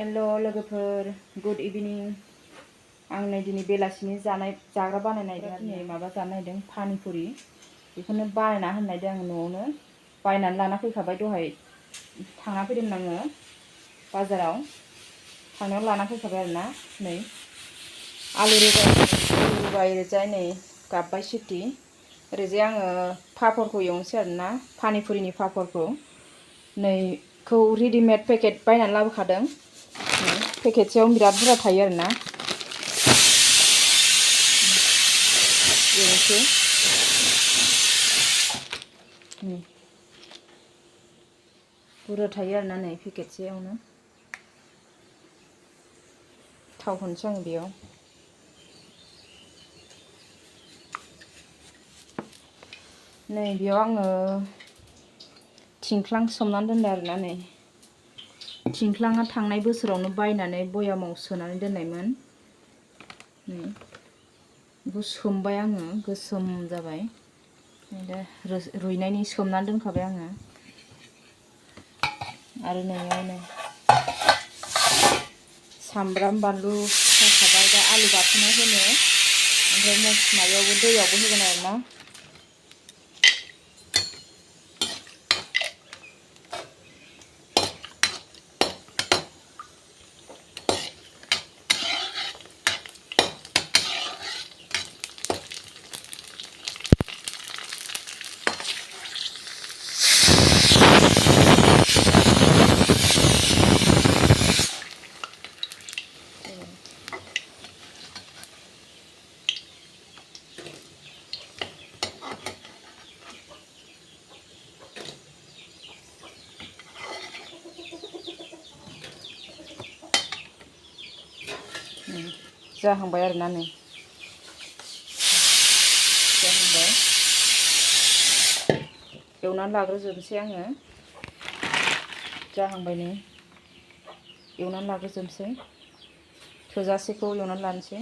Hello लोगोफोर good इभिनिं आं नै दिनै बेलासिनि जाग्रा बानायनायदों दिनै माबा जानो नागिरदों पानिपुरि बेखौनो बानायना होनो नागिरदों आं न'आवनो बायनानै लाना फैखाबाय दहाय थांना फैदोंमोन आङो बाजाराव थांनायाव लाना फैखाबाय आरोना नै आलु रुबाय ओरैजाय नै गाबबाय सिटि ओरैजाय आङो पापरखौ एवनोसै आरोना पानिपुरिनि पापरखौ नैखौ रेडिमेड पेकेट बायनानै लाबोखादों पेकेटसेयाव बिराद बुरजा थायो आरोना एवनोसै बुरजा थायो आरोना नै पेकेटसेयावनो थाव होनोसै आङो बेयाव नै बेयाव आङो थिंख्लां सोमनानै दोनदों आरोना नै थिंख्लाङा थांनाय बोसोरावनो बायनानै बयामाव सोनानै दोननायमोन नै बेखौ सोमबाय आङो गोसोम जाबाय दा रुइनायनि सोमनानै दोनखाबाय आङो आरो नैयावनो सामब्राम बानलु होखाबाय दा आलु बाथोनाव होनो ओमफ्राय माबायावबो दैयावबो होगोन आरोना जाहांबाय आरोना नै जाहांबाय एवनानै लाग्रोजोबनोसै आङो जाहांबाय नै एवनानै लाग्रोजोबनोसै थोजासेखौ एवनानै लानोसै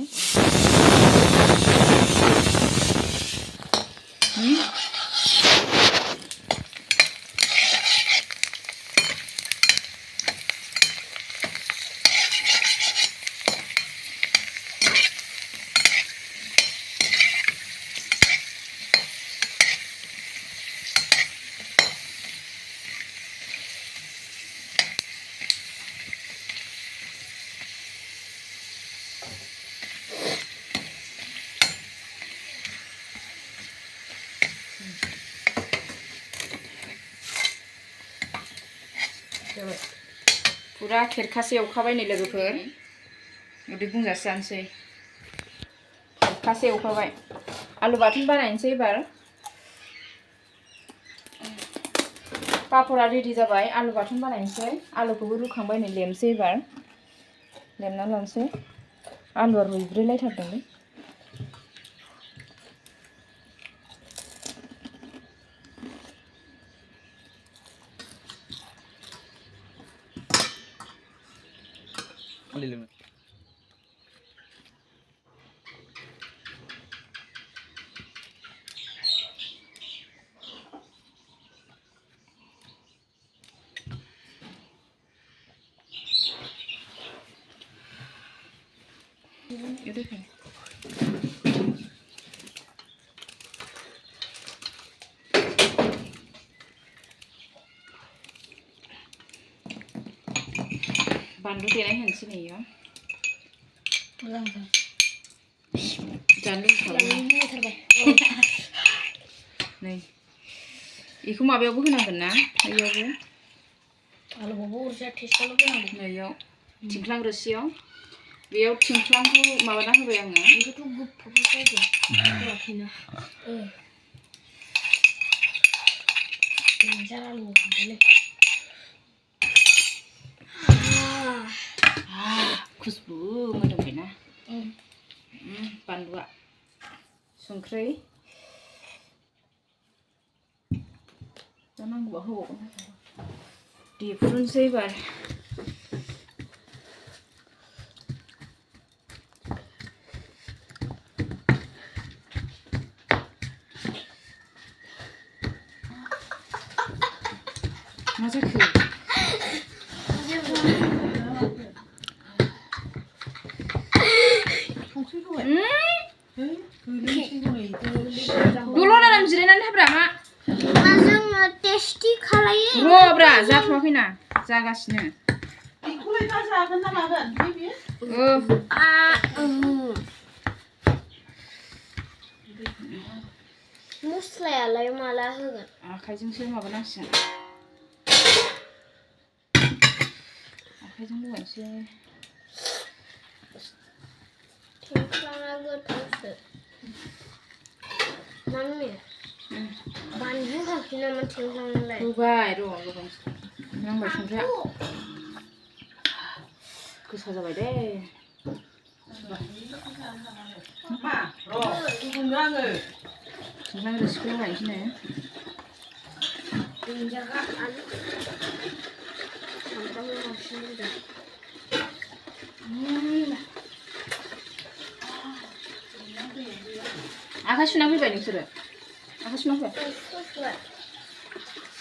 पुरा खेरखासे एवखाबाय नै लोगोफोर उदै बुंजासे जानोसै खेरखासे एवखाबाय आलु बाथोन बानायनोसै एबार पापरा रेडि जाबाय आलु बाथोन बानायनोसै आलुखौबो रुखांबाय नै लेमनोसै एबार लेमना लानोसै आलुआ रुइब्रेलायथारदोंलै बानलु देनाय होनोसै नै इयाव जानो लुबैथारबाय नै बेखौ माबायावबो होनांगोन ना इयावबो आलुखौबो उरजा टेस्टआवल' होनांगौ नै इयाव थिंख्लां रोसियाव बेयाव थिंख्लांखौ माबाना होबाय आङो बेखौथ' गोफाव जायो होआखैना देन्जार आलु होखांबायलै खुसबु मोदोमबायना बानलुआ संख्रै दा नांगौबा होबावगोन देफ्रुनोसै एबार मा जाखो जाथ'वाखैना जागासिनो बेखौलाय दा जागोन ना मागोन बे मस्लायालाय माला होगोन आखाइजोंसो माबानांसिगोन आखाइजों लगायनोसै थिंख्लाङा गोथावसो माने बानलु होआखै नामा थिंख्लाङालाय होबाय र' लगायनोसै नांबाय संख्रिया गोसा जाबाय दे मा र' गुदुंनो आङो संख्रि रोसिखौ लगायनोसै दुन्दियाखौ आलु सामब्राम बांसिन होदों आखाइ सुना फैबाय नोंसोरो आखाइ सुना फैबाय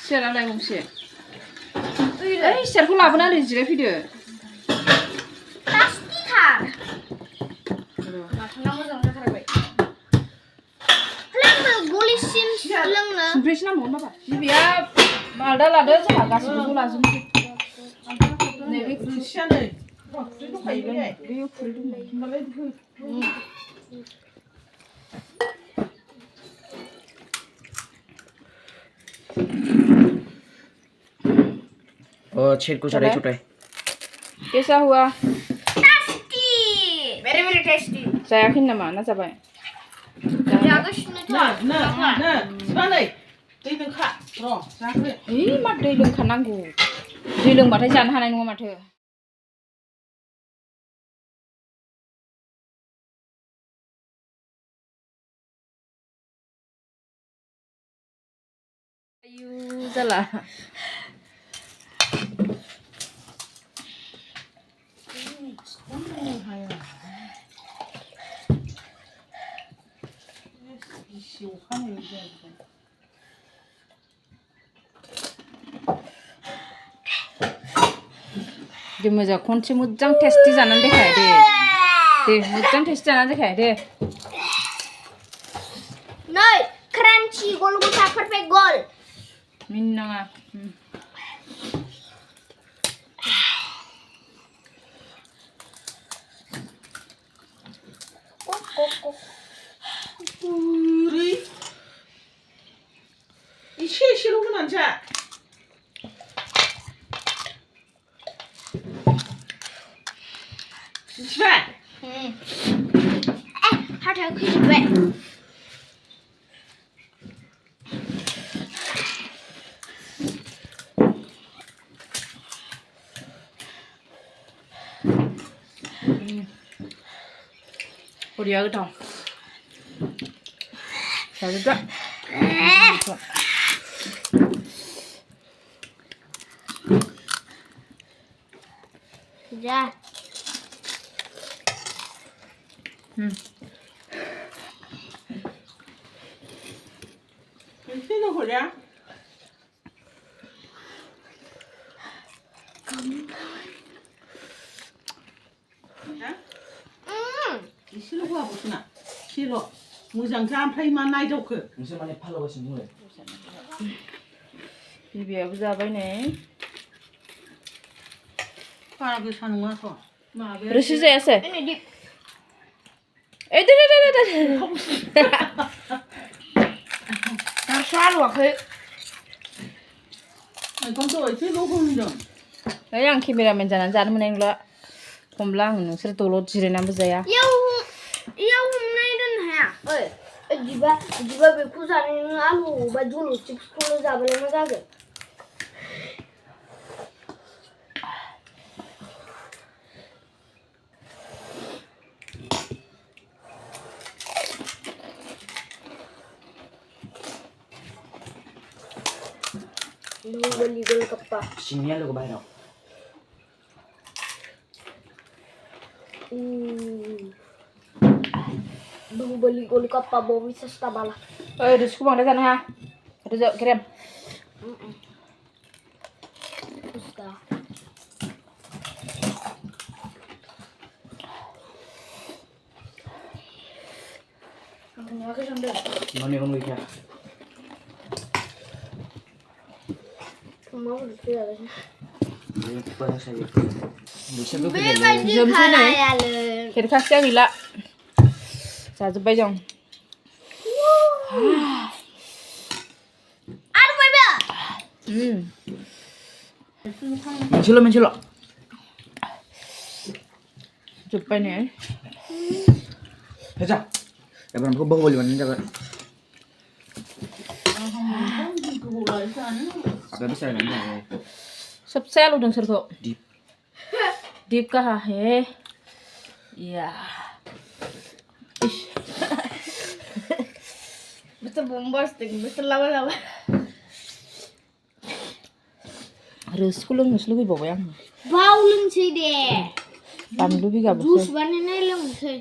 सियारालाय गंसे ओइ सियारखौ लाबोनानै जिरायफैदो प्लास्टिकथार माथाना मोजां जाथारबाय लोंनो गलिसिम लोंनो संख्रिसो नांबावगोन बाबा बिबैया आलदा लादो जोंहा गासिबो ज' लाजोबनोसै नैबे खुरसिया नै खुरै दंखायो बेहाय बैयाव खुरै दं होमबालाय छेद को चढ़ाई छुटाई कैसा हुआ टेस्टी वेरी वेरी टेस्टी जायाखै नामा ना जाबाय जागासिनोथ' ना सिबानै दै लोंखा र' जाग्रो ओइ मा दै लोंखानांगौ दै लोंबाथाय जानो हानाय नङा माथो आयु जाला दे मोजां खनसे मोजां टेस्टि जानानै देखाय दे मोजां टेस्टि जानानै देखाय दे नै क्रान्ची गल गथा परफेक्ट गल मिनिनाङा पुरि एसे एसेल' होनानै जा मिथिबाय हाथायाव खैजोब्बाय पुरिया गोथाव जाजोबदो जा एसे होहरया एसेल' होआबोसोना एसेल' मोजां जा ओमफ्राय मा नायदावखो नोंसोर माने फालौगासिनो बुंलाय बिबैयाबो जाबाय नै बारा गोसा नङाथ' रोसि जायासै ओइ दे दासो आलुवाखै मैगंखौ एसेल' होनदों ओइ आं केमेरामेन जानानै जानो मोननाय नंला हमला आं नोंसोर दलद जिरायनानैबो जाया इयाव हमनाय दोननो हाया ओइ बिदिबा बेखौ जानाय नोङो आलु बा जल' चिप्सखौल' जाबालाय मा जागोन Beli Golgappa. सिंनि आलुखौ बाहेराव Beli Golgappa bawa bisa stabala. ओइ रोसिखौ बांद्राय जानो हाया रोजा गेरेम Usta. Aku न'नि गैखाया माबोरै जाबाय बिसोरबो बेबायदि जोमसै नै खालायालै खेरखासेया गैला जाजोब्बाय जों आरो बायबा मोनसेल' जोब्बाय नै जा एबार बेखौ बाहुबालि बानायनाय जाबाय आबाया बेसे रायलायनानै जाबाय सबसे आलु दं सोरखौ दिप कहा है या इश बेथ' bombastic बेथ' लाबा रोसिखौ लोंनोसो लुबैबावबाय आं बाव लोंसै दे बानलु बिगाबोसो जुस बानायनाय लोंसै